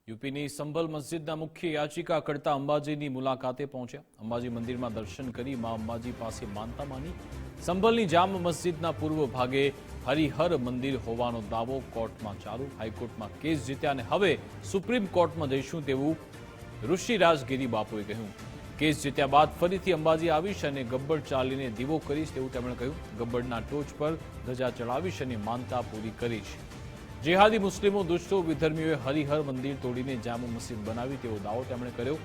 યુપીની સંભલ મસ્જિદના મુખ્ય યાચિકા કરતા અંબાજીની મુલાકાતે પહોંચ્યા. અંબાજી મંદિરમાં દર્શન કરી મા અંબાજી પાસે માનતા માની. સંભલની જામ મસ્જિદના પૂર્વ ભાગે હરિહર મંદિર હોવાનો દાવો કોર્ટમાં ચાલુ. હાઈકોર્ટમાં કેસ જીત્યા અને હવે સુપ્રીમ કોર્ટમાં જઈશું તેવું ઋષિરાજગીરી બાપુએ કહ્યું. કેસ જીત્યા બાદ ફરીથી અંબાજી આવીશ અને ગબ્બર ચાલીને દીવો કરીશ તેવું તેમણે કહ્યું. ગબ્બરના ટોચ પર ધજા ચડાવીશ અને માનતા પૂરી કરીશ. જેહાદી મુસ્લિમો દુષ્ટો વિધર્મીઓએ હરિહર મંદિર તોડીને જામા મસ્જિદ બનાવી તેવો દાવો તેમણે કર્યો.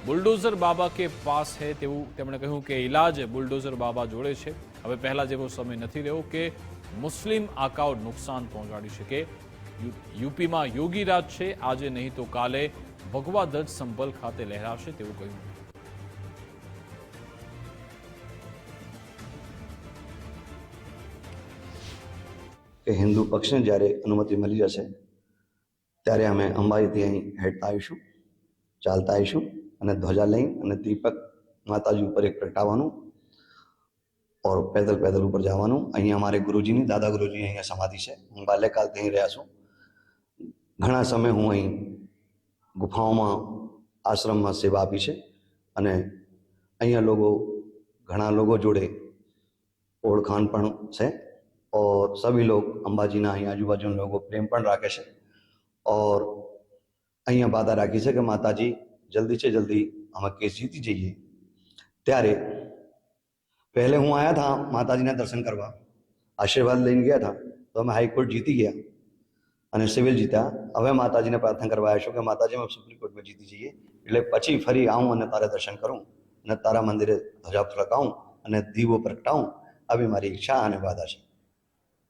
બુલડોઝર બાબા કે પાસ હે તેવું તેમણે કહ્યું કે ઇલાજ બુલડોઝર બાબા જોડે છે. હવે પહેલા જેવો સમય નથી રહ્યો કે મુસ્લિમ આકાઓ નુકસાન પહોંચાડી શકે. યુપીમાં યોગી રાજ છે, આજે નહીં તો કાલે ભગવા ધ્વજ સંભલ ખાતે લહેરાશે તેવું કહ્યું. કે હિન્દુ પક્ષને જ્યારે અનુમતિ મળી જશે ત્યારે અમે અંબાજીથી અહીં હેઠતા આવીશું, ચાલતા આવીશું અને ધ્વજા લઈ અને દીપક માતાજી ઉપર એક પ્રગટાવવાનું और पैदल पैदल ऊपर જવાનું. અહીંયા અમારે ગુરુજીની દાદા ગુરુજી અહીંયા સમાધિ છે. હું બાલ્યકાલથી અહીં રહ્યા છું. ઘણા સમય હું અહીં ગુફાઓમાં આશ્રમમાં સેવા આપી છે અને અહીંયા ઘણા લોકો જોડે ઓળખાણ પણ છે और सभी लोग अंबाजीना અહીં આજુબાજુના લોકો પ્રેમ પણ રાખે છે और અહીંયા વાદા રાખી છે કે માતાજી જલ્દી से जल्दी અમે કેસ જીતી જઈએ. ત્યારે पहले હું आया था માતાજીના દર્શન કરવા, આશીર્વાદ લઈને ગયા था તો અમે હાઈકોર્ટ જીતી ગયા અને સિવિલ જીત્યા. હવે માતાજીને પ્રાર્થના કરવા આવ્યા છું કે માતાજી અમે સુપ્રીમ કોર્ટમાં જીતી જઈએ એટલે પછી ફરી આવું અને તારા દર્શન કરું અને તારા મંદિરે ધજા ફરકાવું અને દીવો પ્રગટાવું. આવી મારી ઈચ્છા અને વાદા છે.